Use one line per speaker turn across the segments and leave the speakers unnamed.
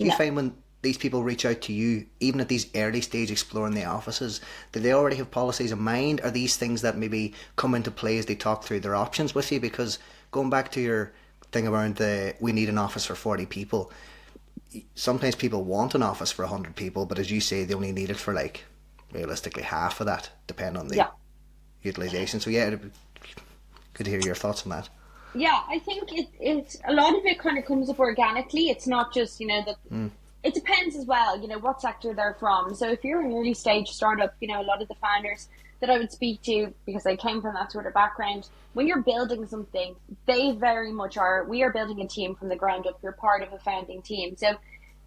Do you
No.
find when these people reach out to you, even at these early stage exploring the offices, do they already have policies in mind? Are these things that maybe come into play as they talk through their options with you? Because going back to your thing around the we need an office for 40 people, sometimes people want an office for 100 people, but as you say, they only need it for like realistically half of that, depending on the
Yeah.
utilisation. So yeah, it'd be good to hear your thoughts on that.
Yeah, I think it a lot of it kind of comes up organically. It's not just, the it depends as well, what sector they're from. So if you're an early stage startup, a lot of the founders that I would speak to, because they came from that sort of background, when you're building something, they very much are, we are building a team from the ground up. You're part of a founding team. So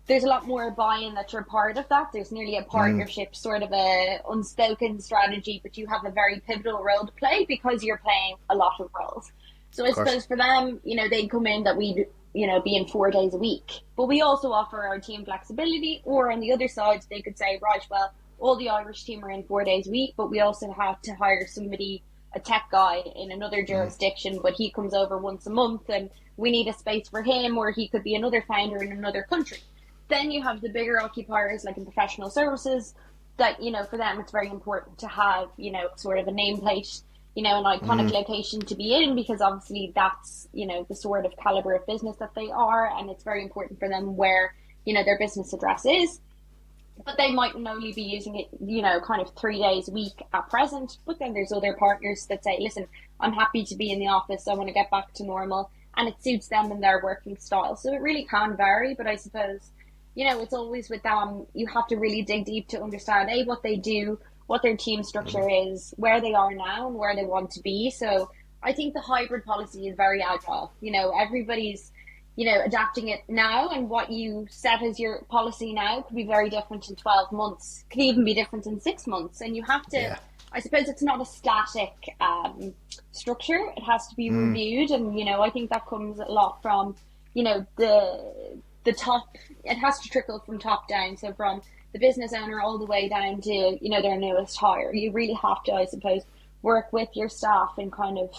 there's a lot more buy-in that you're part of that. There's nearly a partnership, sort of a unspoken strategy, but you have a very pivotal role to play because you're playing a lot of roles. So
Of
I
course.
suppose for them, they come in that we, be in 4 days a week. But we also offer our team flexibility. Or on the other side, they could say, right, well, all the Irish team are in 4 days a week, but we also have to hire somebody, a tech guy in another jurisdiction, but he comes over once a month and we need a space for him, or he could be another founder in another country. Then you have the bigger occupiers, like in professional services, that, for them it's very important to have, sort of a nameplate, an iconic location to be in, because obviously that's, the sort of caliber of business that they are, and it's very important for them where, their business address is. But they might only be using it, kind of 3 days a week at present. But then there's other partners that say, listen, I'm happy to be in the office. I want to get back to normal. And it suits them and their working style. So it really can vary. But I suppose, it's always with them, you have to really dig deep to understand, A, what they do, what their team structure is, where they are now and where they want to be. So I think the hybrid policy is very agile. Everybody's, adapting it now, and what you set as your policy now could be very different in 12 months, could even be different in 6 months. And you have to,
Yeah.
I suppose it's not a static structure. It has to be reviewed. And, I think that comes a lot from, the top, it has to trickle from top down. So from the business owner all the way down to, their newest hire. You really have to, I suppose, work with your staff and kind of,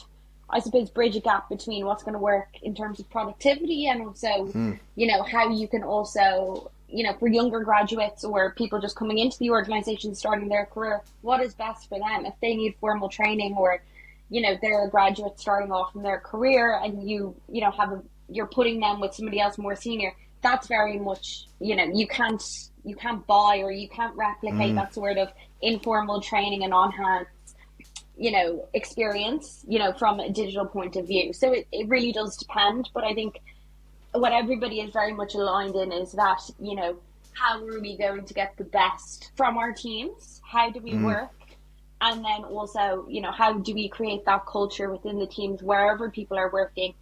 I suppose, bridge a gap between what's going to work in terms of productivity and also, how you can also, for younger graduates or people just coming into the organization, starting their career, what is best for them. If they need formal training, or, they're a graduate starting off in their career, and you're putting them with somebody else more senior, that's very much, you can't buy or you can't replicate that sort of informal training and on hand, experience, from a digital point of view. So it really does depend. But I think what everybody is very much aligned in is that, how are we going to get the best from our teams? How do we work? And then also, how do we create that culture within the teams wherever people are working?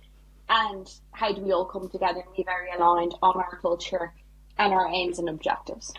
And how do we all come together and be very aligned on our culture and our aims and objectives?